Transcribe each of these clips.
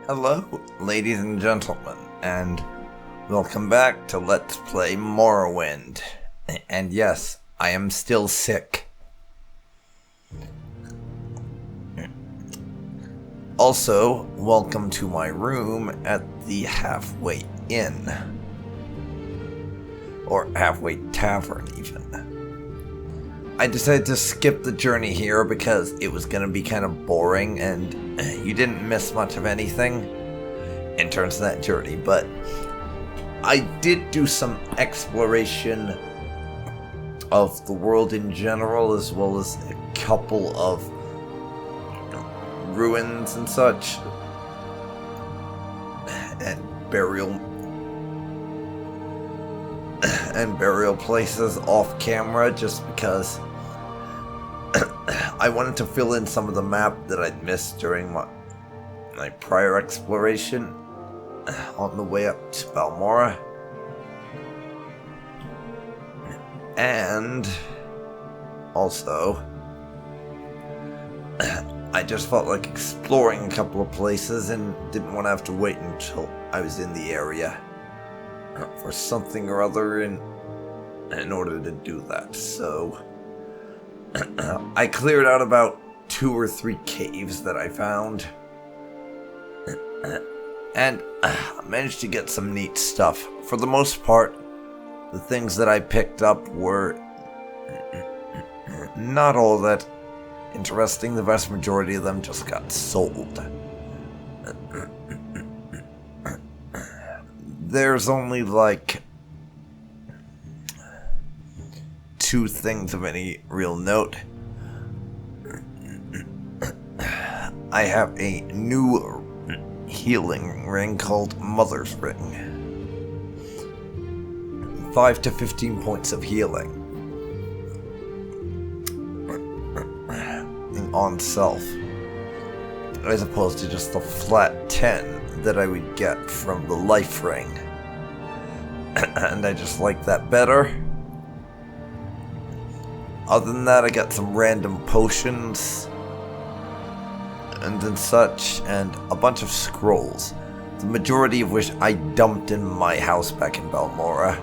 Hello, ladies and gentlemen, and welcome back to Let's Play Morrowind. And yes, I am still sick. Also, welcome to my room at the Halfway Inn. Or Halfway Tavern, even. I decided to skip the journey here because it was going to be kind of boring and you didn't miss much of anything in terms of that journey, but I did do some exploration of the world in general, as well as a couple of ruins and such, and burial places off camera, just because I wanted to fill in some of the map that I'd missed during my prior exploration on the way up to Balmora. And also, I just felt like exploring a couple of places and didn't want to have to wait until I was in the area for something or other in order to do that. So I cleared out about 2 or 3 caves that I found, and managed to get some neat stuff. For the most part, the things that I picked up were not all that interesting. The vast majority of them just got sold. There's only like 2 things of any real note. I have a new healing ring called Mother's Ring. 5 to 15 points of healing on self, as opposed to just the flat 10 that I would get from the life ring. And I just like that better. Other than that, I got some random potions and then such, and a bunch of scrolls, the majority of which I dumped in my house back in Balmora.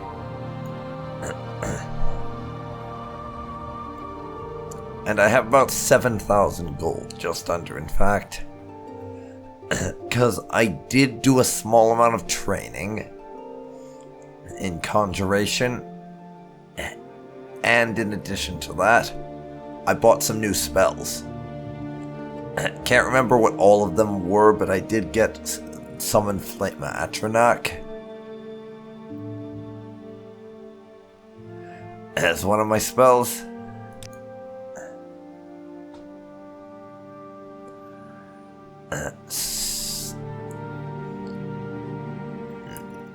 And I have about 7,000 gold, just under in fact, because I did do a small amount of training in conjuration, and in addition to that, I bought some new spells. Can't remember what all of them were, but I did get Summon Flame Atronach as one of my spells.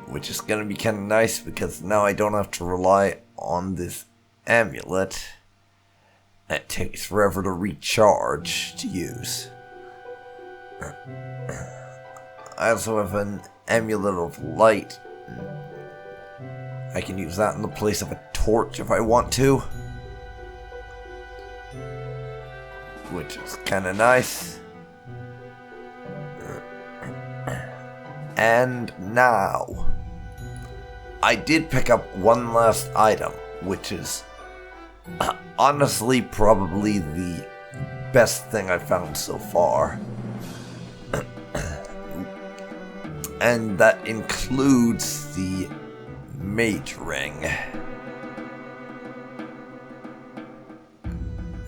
Which is going to be kind of nice, because now I don't have to rely on this amulet. It takes forever to recharge to use. I also have an amulet of light. I can use that in the place of a torch if I want to, which is kind of nice. And now, I did pick up one last item, which is honestly probably the best thing I've found so far. And that includes the Mage Ring.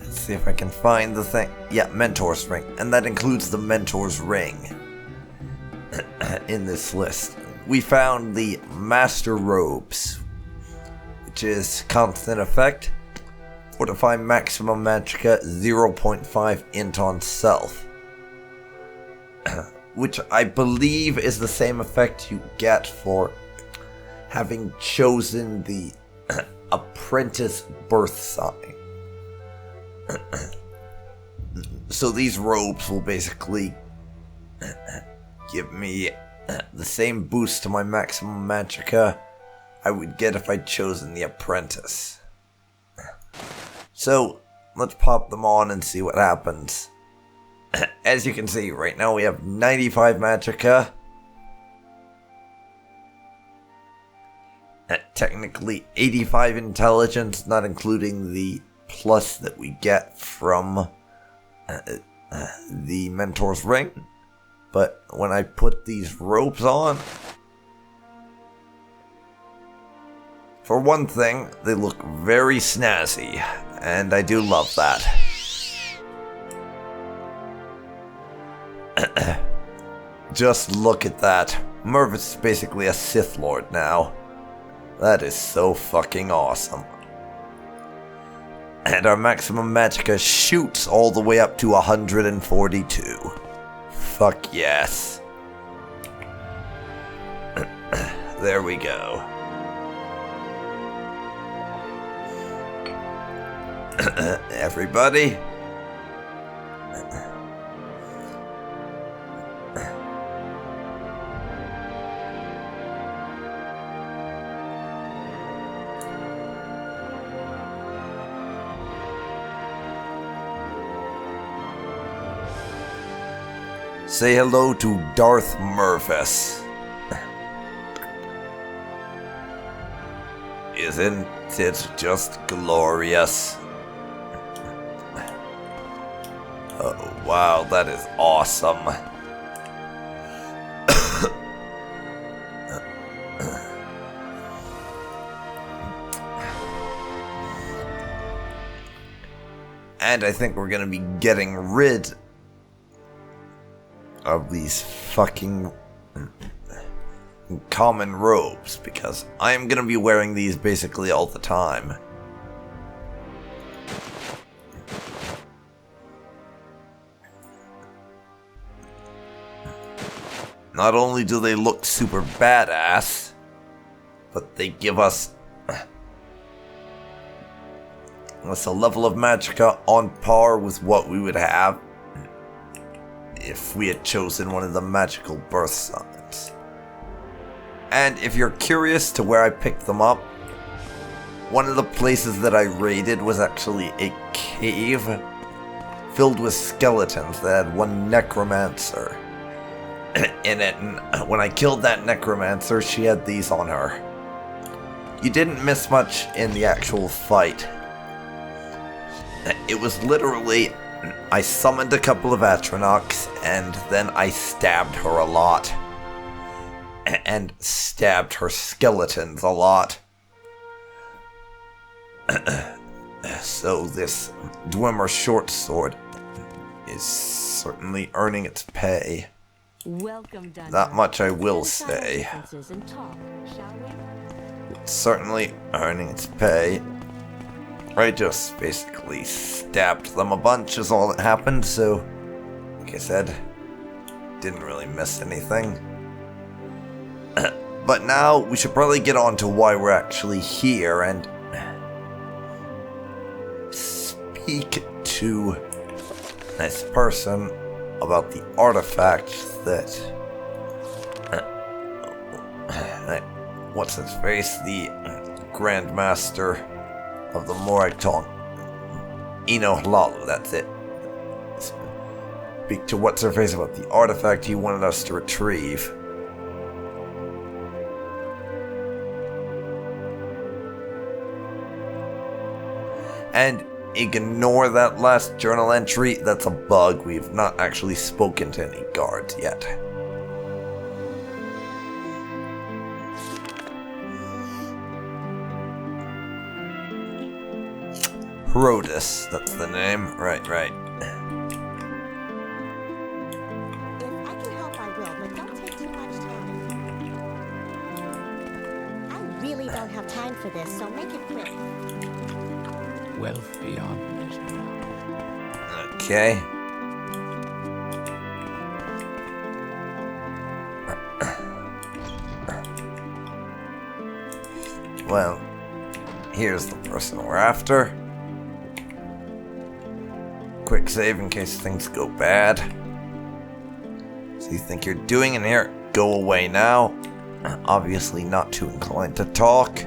Let's see if I can find the thing. Yeah, Mentor's Ring. And that includes the Mentor's Ring in this list. We found the Master Robes, which is constant effect. Fortify maximum magicka 0.5 int on self. Which I believe is the same effect you get for having chosen the apprentice birth sign. So these robes will basically give me the same boost to my maximum magicka I would get if I'd chosen the apprentice. So let's pop them on and see what happens. As you can see, right now we have 95 magicka. Technically 85 intelligence, not including the plus that we get from the Mentor's Ring. But when I put these robes on, for one thing, they look very snazzy, and I do love that. Just look at that. Mervis is basically a Sith Lord now. That is so fucking awesome. And our maximum magicka shoots all the way up to 142. Fuck yes. There we go. Everybody. Say hello to Darth Mervis. Isn't it just glorious? Oh, wow, that is awesome. And I think we're gonna be getting rid of these fucking common robes, because I'm gonna be wearing these basically all the time. Not only do they look super badass, but they give us a level of magicka on par with what we would have if we had chosen one of the magical birth signs. And if you're curious to where I picked them up, one of the places that I raided was actually a cave filled with skeletons that had one necromancer in it, and when I killed that necromancer, she had these on her. You didn't miss much in the actual fight. It was literally, I summoned a couple of Atronachs, and then I stabbed her a lot. And stabbed her skeletons a lot. So this Dwemer short sword is certainly earning its pay. Welcome, that much I will say. It's certainly earning its pay. I just basically stabbed them a bunch is all that happened, so like I said, didn't really miss anything. But now we should probably get on to why we're actually here and speak to this person about the artifact that what's his face, the Grand Master of the Morag Tong, Hlalu, that's it. Speak to what's her face about the artifact he wanted us to retrieve. And ignore that last journal entry, that's a bug. We've not actually spoken to any guards yet. Herodis, that's the name. Right. If I can help, I will, but don't take too much time. I really don't have time for this, so make it quick. Wealth beyond measure. Okay. Well, here's the person we're after. Quick save in case things go bad. So you think you're doing in here? Go away now. Obviously not too inclined to talk.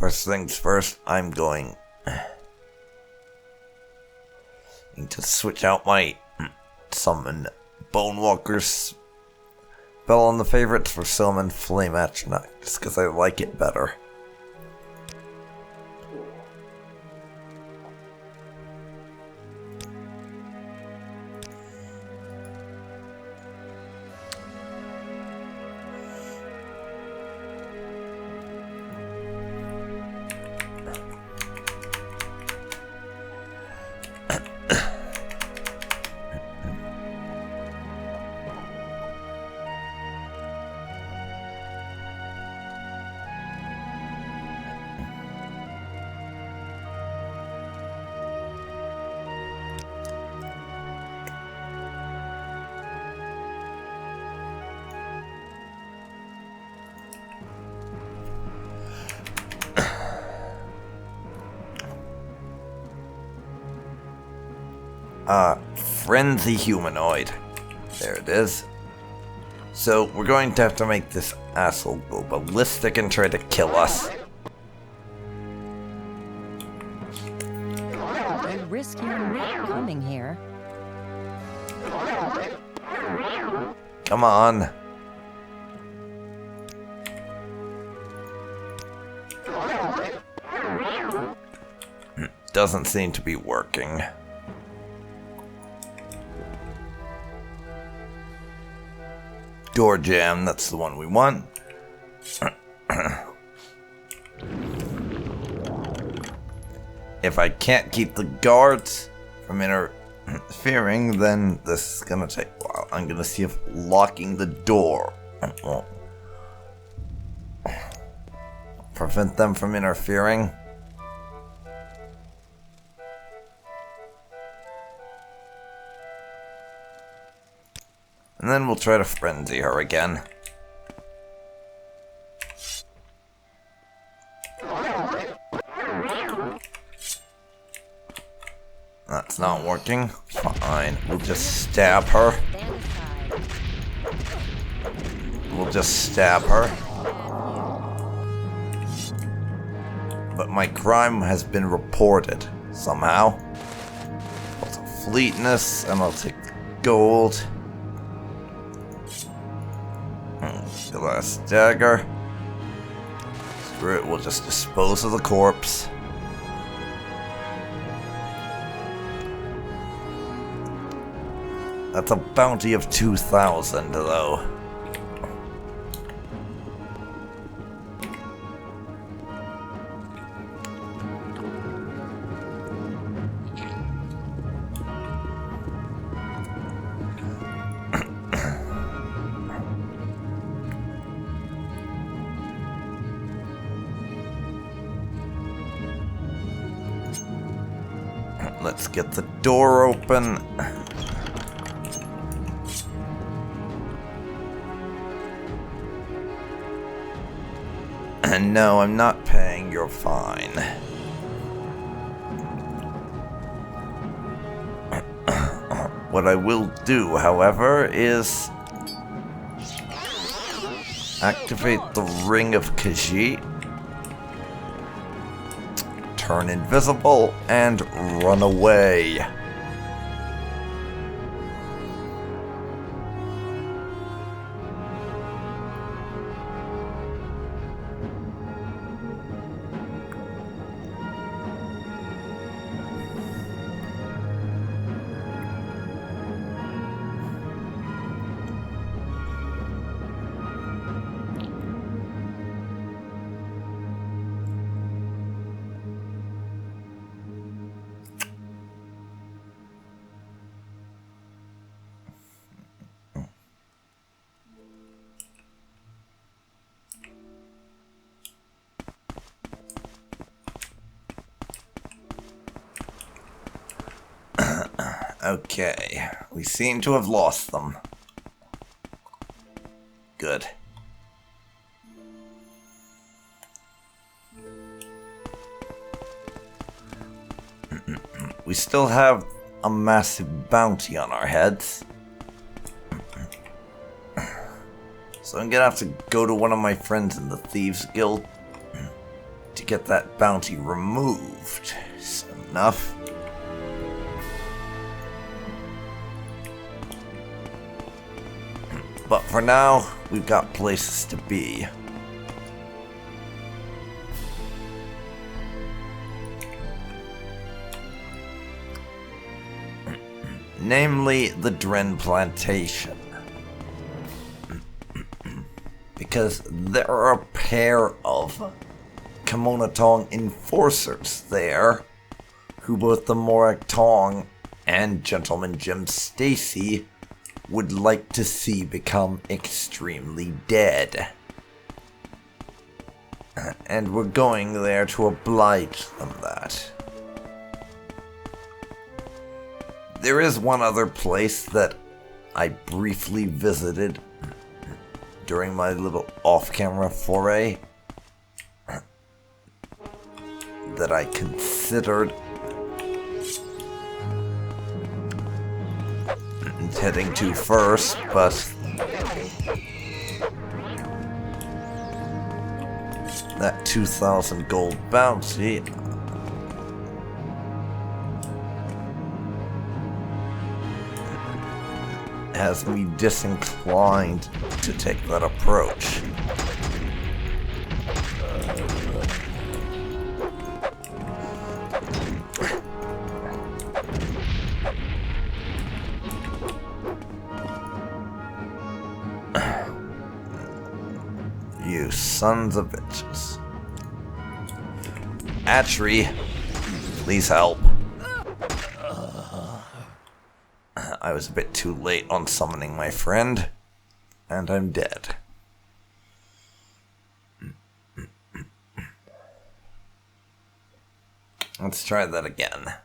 First things first, I'm going to switch out my summon Bonewalker's spell on the favorites for summon Flame Atronach, just because I like it better. Frenzy Humanoid. There it is. So, we're going to have to make this asshole go ballistic and try to kill us. You risk your neck coming here. Come on. Doesn't seem to be working. Door jam, that's the one we want. If I can't keep the guards from interfering, then this is gonna take a while. I'm gonna see if locking the door will prevent them from interfering. And then we'll try to frenzy her again. That's not working. Fine. We'll just stab her. We'll just stab her. But my crime has been reported somehow. I'll take fleetness and I'll take gold. The last dagger. Screw it, we'll just dispose of the corpse. That's a bounty of 2,000 though. Let's get the door open. And no, I'm not paying your fine. What I will do, however, is activate the Ring of Khajiit, turn invisible, and run away. Okay, we seem to have lost them. Good. We still have a massive bounty on our heads. So I'm gonna have to go to one of my friends in the Thieves Guild to get that bounty removed. Soon enough. But for now, we've got places to be. Namely, the Dren Plantation. Because there are a pair of Tong enforcers there, who both the Morag Tong and Gentleman Jim Stacy would like to see become extremely dead. And we're going there to oblige them that. There is one other place that I briefly visited during my little off-camera foray that I considered heading to first, but that 2,000 gold bounty has me disinclined to take that approach. You sons of bitches. Atri, please help. I was a bit too late on summoning my friend, and I'm dead. Let's try that again.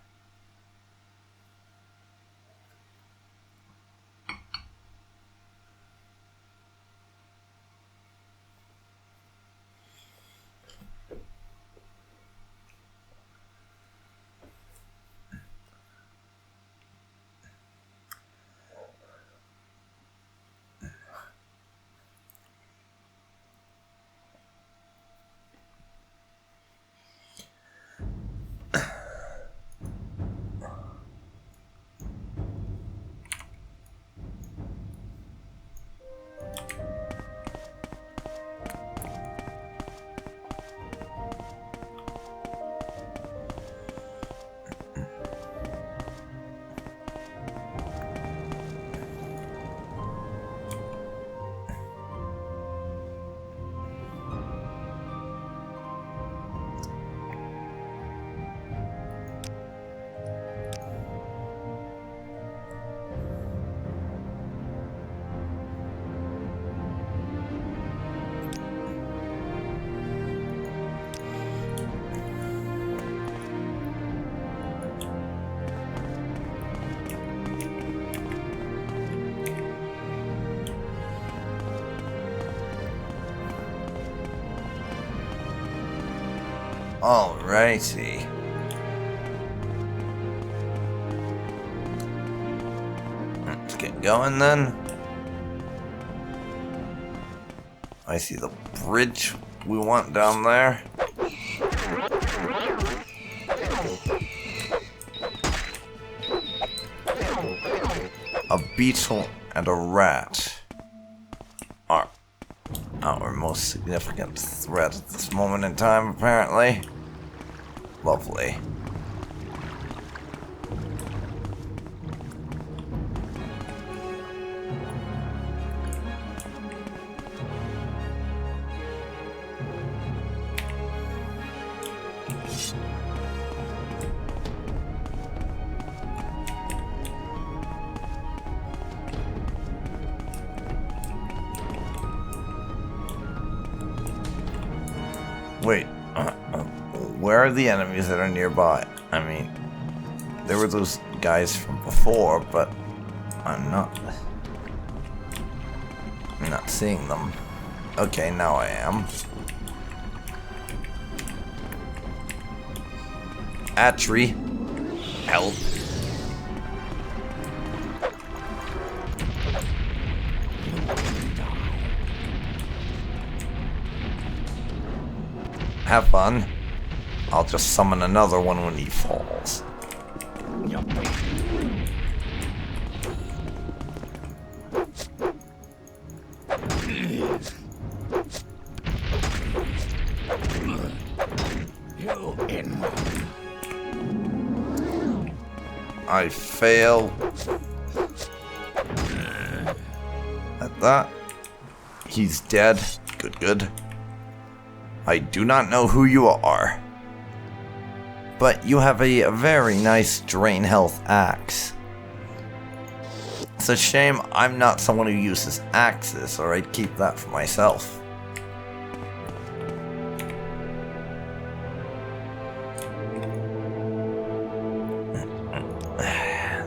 Alrighty. Let's get going then. I see the bridge we want down there. A beetle and a rat are our most significant threat at this moment in time, apparently. Lovely. Wait, where are the enemies that are nearby? I mean, there were those guys from before, but I'm not seeing them. Okay, now I am. Atri, help. Have fun. I'll just summon another one when he falls. I fail at that. He's dead. Good, good. I do not know who you are, but you have a very nice drain health axe. It's a shame I'm not someone who uses axes, or I'd keep that for myself.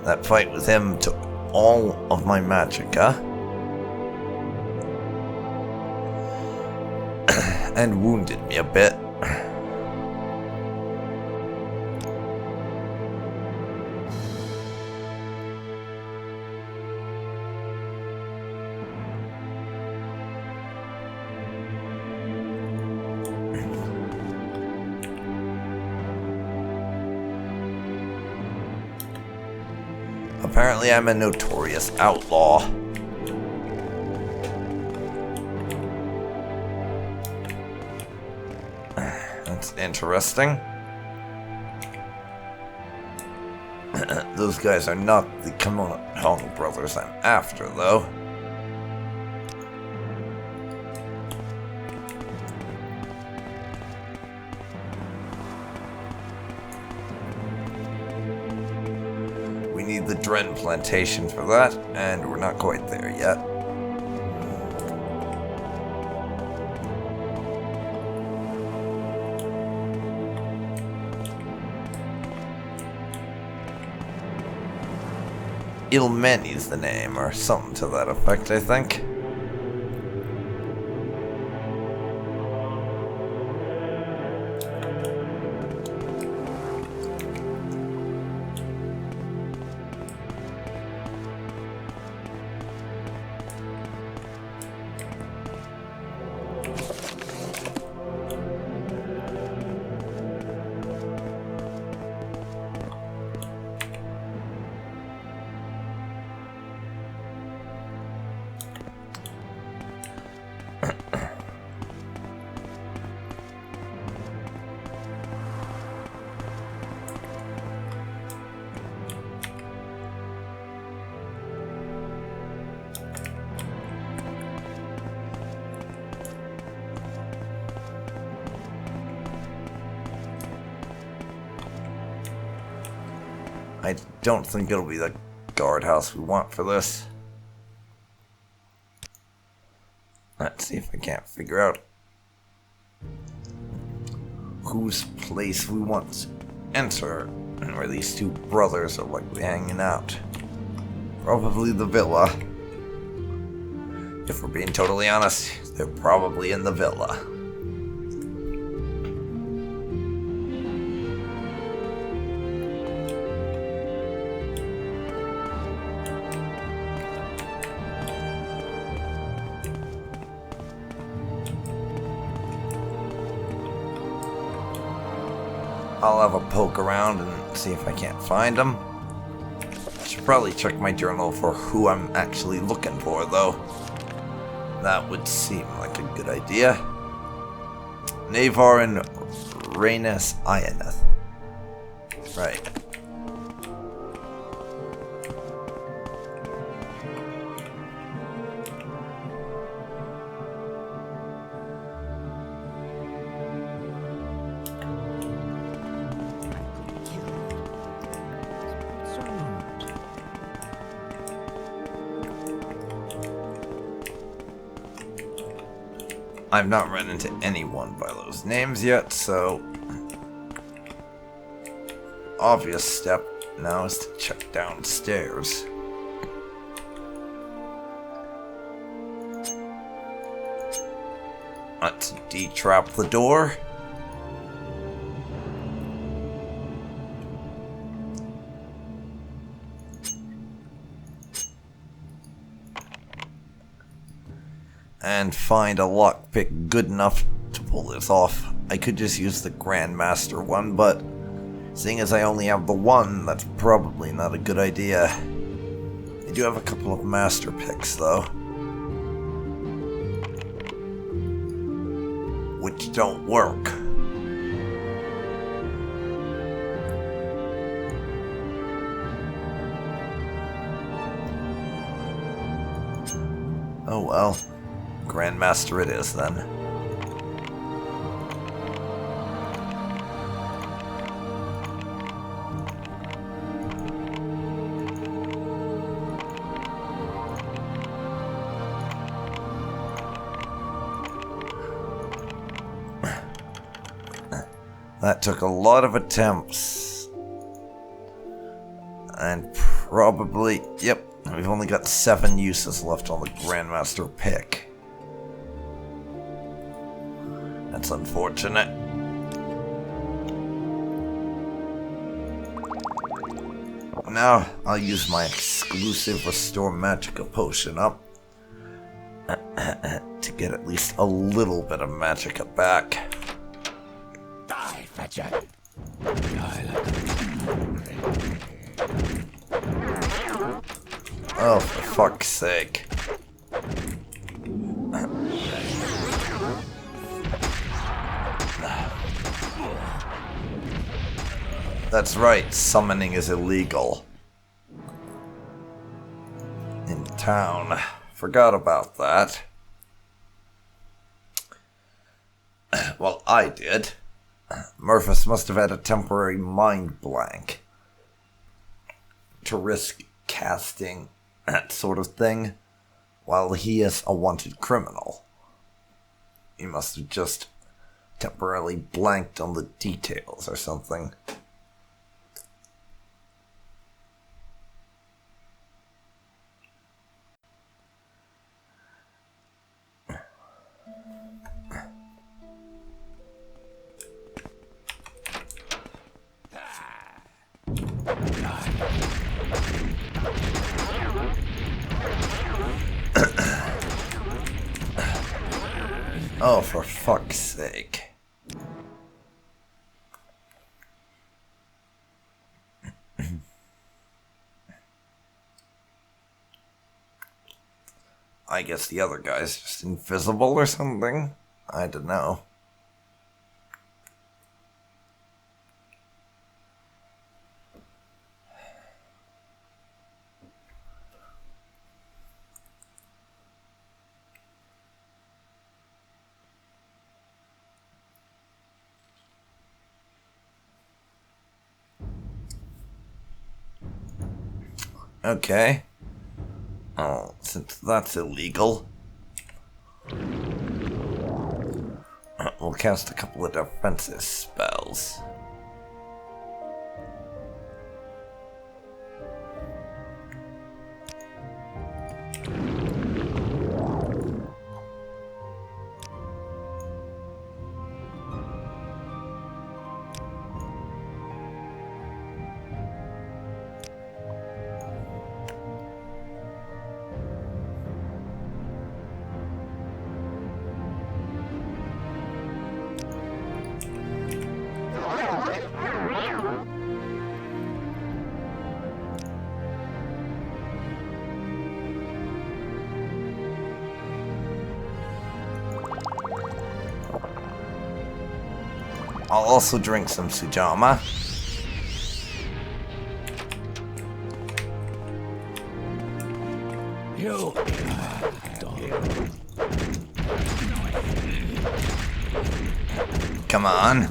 That fight with him took all of my magicka and wounded me a bit. Apparently I'm a notorious outlaw. That's interesting. Those guys are not the Tong brothers I'm after, though. We need the Dren plantation for that, and we're not quite there yet. Ilmeni's the name, or something to that effect, I think. I don't think it'll be the guardhouse we want for this. Let's see if I can't figure out whose place we want to enter and where these two brothers are likely hanging out. Probably the villa. If we're being totally honest, they're probably in the villa. I'll have a poke around and see if I can't find them. I should probably check my journal for who I'm actually looking for, though. That would seem like a good idea. Navar and Rhaenys Ioneth. Right. I've not run into anyone by those names yet, so obvious step now is to check downstairs. Let's detrap the door. And find a lockpick good enough to pull this off. I could just use the Grandmaster one, but seeing as I only have the one, that's probably not a good idea. I do have a couple of Master picks, though, which don't work. Oh well, Grandmaster it is then. That took a lot of attempts. And probably, yep, we've only got 7 uses left on the Grandmaster pick. That's unfortunate. Now, I'll use my exclusive Restore Magicka potion up to get at least a little bit of Magicka back. Die, Fetcher. Oh, for fuck's sake. That's right, summoning is illegal. In town. Forgot about that. Well, I did. Mervis must have had a temporary mind blank to risk casting that sort of thing while he is a wanted criminal. He must have just temporarily blanked on the details or something. Oh, for fuck's sake. I guess the other guy's just invisible or something. I don't know. Okay. Oh, since that's illegal, we'll cast a couple of defensive spells. I'll also drink some Sujama. You dog. Come on.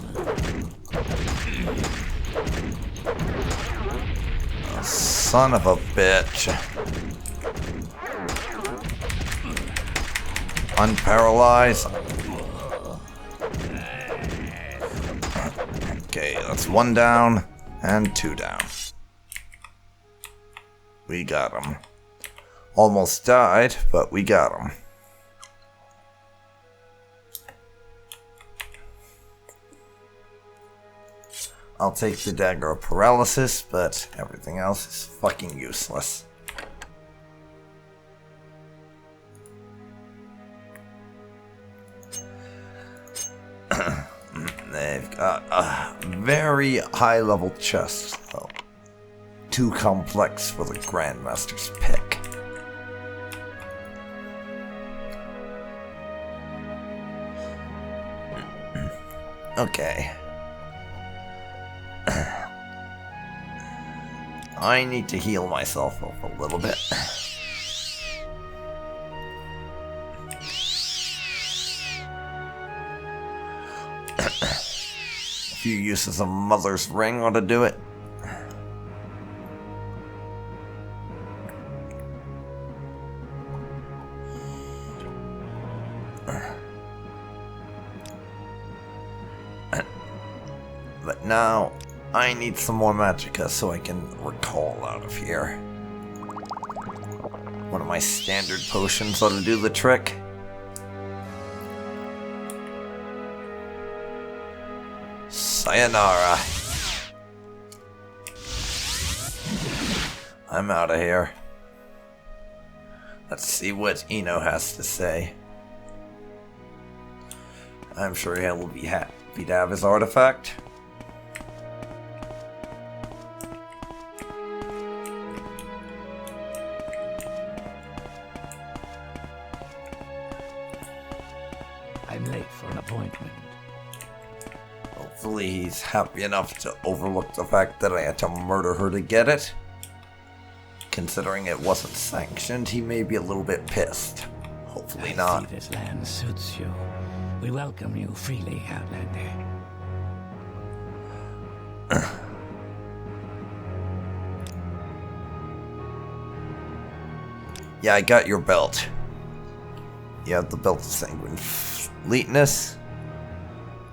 Oh, son of a bitch. Unparalyzed. Okay, that's 1 down and 2 down. We got him. Almost died, but we got him. I'll take the Dagger of Paralysis, but everything else is fucking useless. They've got a very high-level chest, though. Too complex for the Grandmaster's pick. Okay. I need to heal myself up a little bit. A few uses of Mother's Ring ought to do it. But now, I need some more magicka so I can recall out of here. One of my standard potions ought to do the trick. Sayonara. I'm out of here. Let's see what Eno has to say. I'm sure he'll be happy to have his artifact. I'm late for an appointment. Hopefully he's happy enough to overlook the fact that I had to murder her to get it. Considering it wasn't sanctioned, he may be a little bit pissed. Hopefully not. I see this land suits you. We welcome you freely, Outlander. Yeah, I got your belt. You have the belt of sanguine fleetness.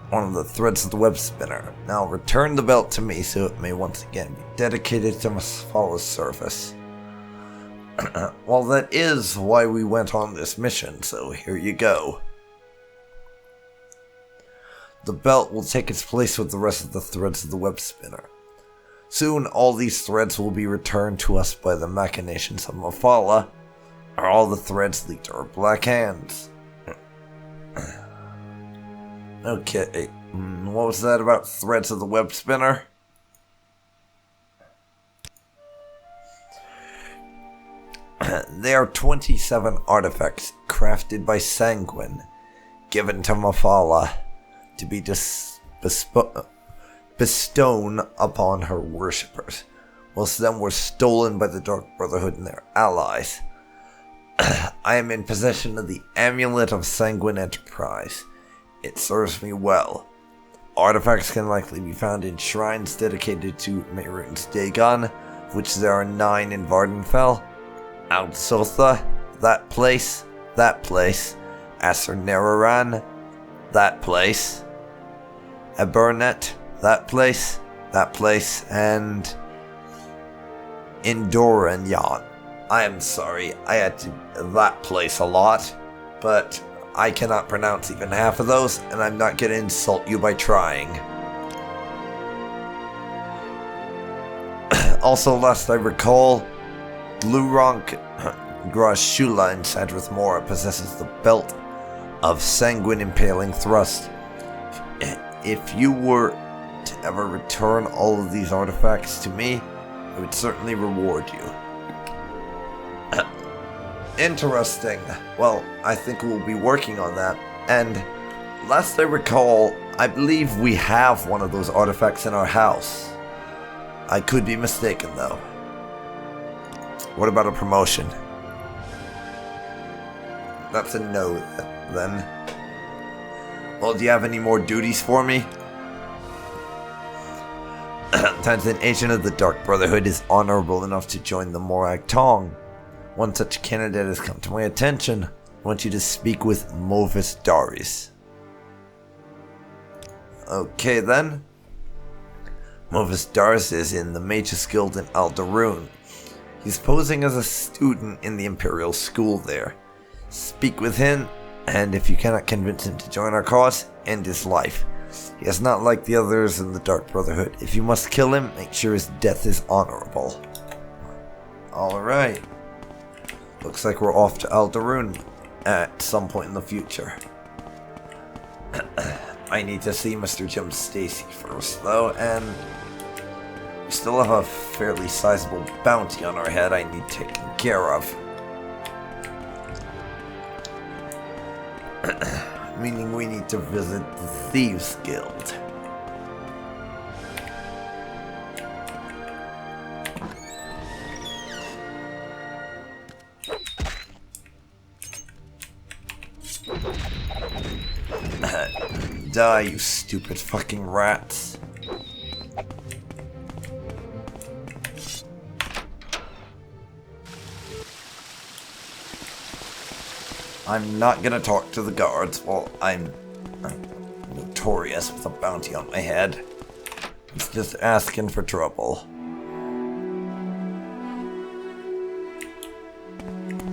One of the threads of the web spinner. Now return the belt to me so it may once again be dedicated to Masfala's service. Well, that is why we went on this mission, so here you go. The belt will take its place with the rest of the threads of the web spinner. Soon, all these threads will be returned to us by the machinations of Mafala, or all the threads lead to her black hands. Okay, what was that about threads of the web spinner? There are 27 artifacts crafted by Sanguine, given to Mafala to be bestowed upon her worshippers. Most of them were stolen by the Dark Brotherhood and their allies. I am in possession of the Amulet of Sanguine Enterprise. It serves me well. Artifacts can likely be found in shrines dedicated to Mehrunes Dagon, of which there are 9 in Vardenfell. Alsotha, that place, Aser Neraran, that place, Ebernet, that place, and Indoranyan. I am sorry, I had to that place a lot, but I cannot pronounce even half of those, and I'm not going to insult you by trying. Also, last I recall, Gluronk Grashula in Sadrith Mora possesses the belt of Sanguine Impaling Thrust. If you were to ever return all of these artifacts to me, I would certainly reward you. Interesting. Well, I think we'll be working on that. And last I recall, I believe we have one of those artifacts in our house. I could be mistaken, though. What about a promotion? That's a no, then. Well, do you have any more duties for me? Times an agent of the Dark Brotherhood is honorable enough to join the Morag Tong. One such candidate has come to my attention. I want you to speak with Mervis Daris. Okay, then. Mervis Daris is in the Mages Guild in Aldaroon. He's posing as a student in the Imperial School there. Speak with him, and if you cannot convince him to join our cause, end his life. He is not like the others in the Dark Brotherhood. If you must kill him, make sure his death is honorable. Alright. Looks like we're off to Aldaroon at some point in the future. I need to see Mr. Jim Stacy first, though, and we still have a fairly sizable bounty on our head I need taken care of. Meaning we need to visit the Thieves Guild. Die, you stupid fucking rats. I'm not gonna talk to the guards while I'm notorious with a bounty on my head. It's just asking for trouble.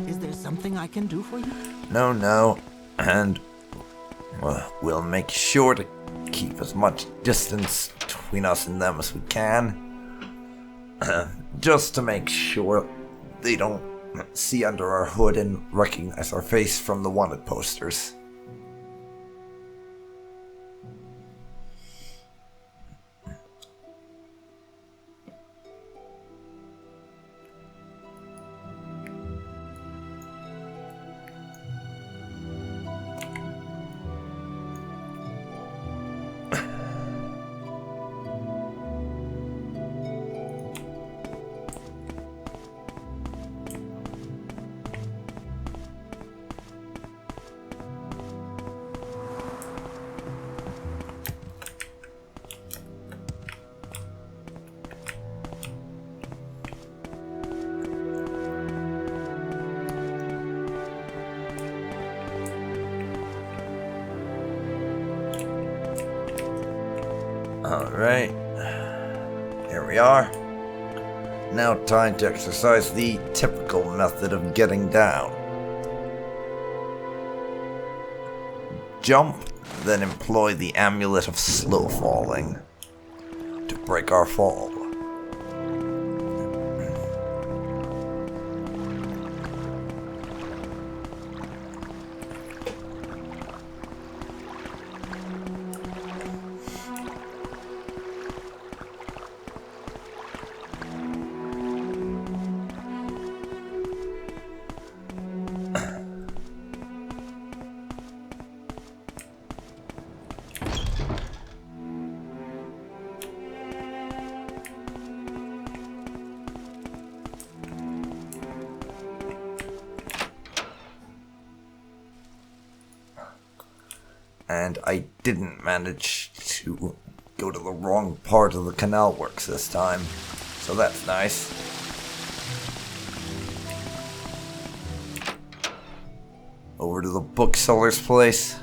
Is there something I can do for you? No, and we'll make sure to keep as much distance between us and them as we can. Just to make sure they don't see under our hood and recognize our face from the wanted posters. Alright, here we are. Now time to exercise the typical method of getting down. Jump, then employ the amulet of slow falling to break our fall. And I didn't manage to go to the wrong part of the canal works this time, so that's nice. Over to the bookseller's place.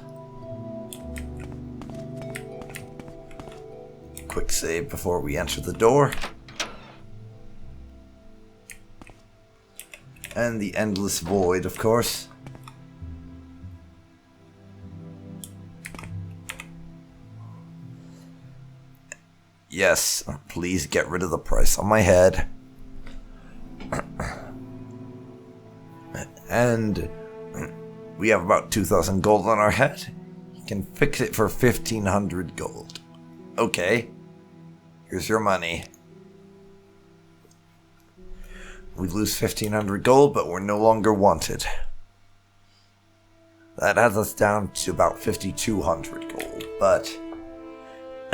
Quick save before we enter the door. And the endless void, of course. Yes, please get rid of the price on my head. And we have about 2,000 gold on our head. You can fix it for 1,500 gold. Okay, here's your money. We lose 1,500 gold, but we're no longer wanted. That has us down to about 5,200 gold, but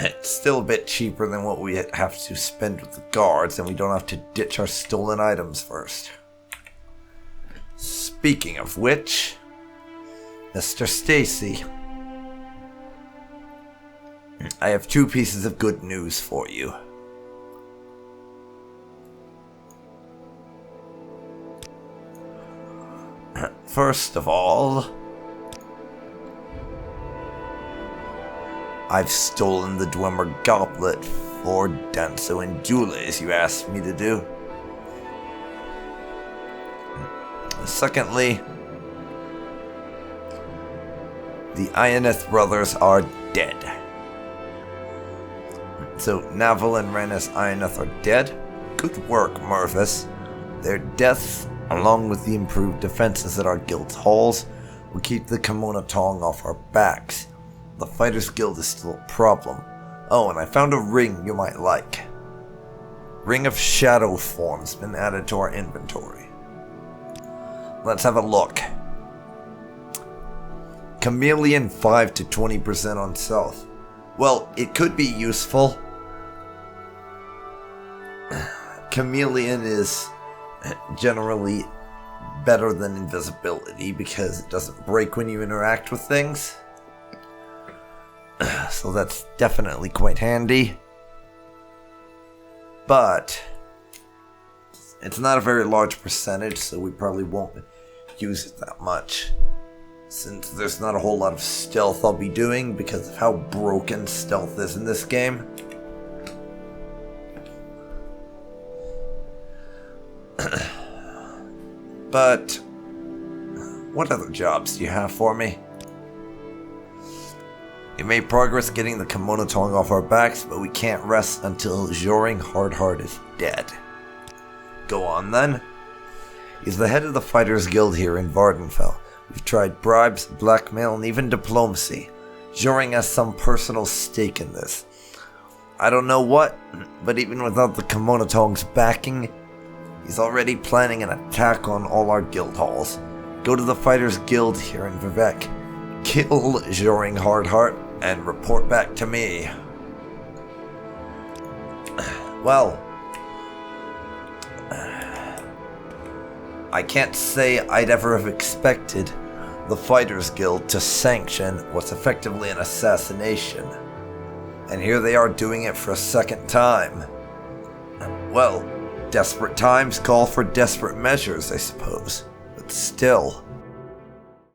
it's still a bit cheaper than what we have to spend with the guards, and we don't have to ditch our stolen items first. Speaking of which, Mr. Stacy, I have 2 pieces of good news for you. First of all, I've stolen the Dwemer Goblet for Danso and Jule, as you asked me to do. Secondly, the Ioneth brothers are dead. So Naval and Renus Ioneth are dead. Good work, Mervis. Their deaths, along with the improved defenses at our guild's halls, will keep the Kimona Tong off our backs. the Fighters Guild is still a problem. Oh, and I found a ring you might like. Ring of Shadow Form's been added to our inventory. Let's have a look. Chameleon 5 to 20% on stealth. Well, it could be useful. Chameleon is generally better than invisibility because it doesn't break when you interact with things. So that's definitely quite handy. But it's not a very large percentage, so we probably won't use it that much. Since there's not a whole lot of stealth I'll be doing because of how broken stealth is in this game. But what other jobs do you have for me? We made progress getting the kimono Tong off our backs, but we can't rest until Joring Hardheart is dead. Go on then. He's the head of the Fighters Guild here in Vardenfell. We've tried bribes, blackmail, and even diplomacy. Joring has some personal stake in this. I don't know what, but even without the kimono Tong's backing, he's already planning an attack on all our guild halls. Go to the Fighters Guild here in Vivek, kill Joring Hardheart, and report back to me. Well, I can't say I'd ever have expected the Fighters Guild to sanction what's effectively an assassination. And here they are doing it for a second time. Well, desperate times call for desperate measures, I suppose. But still.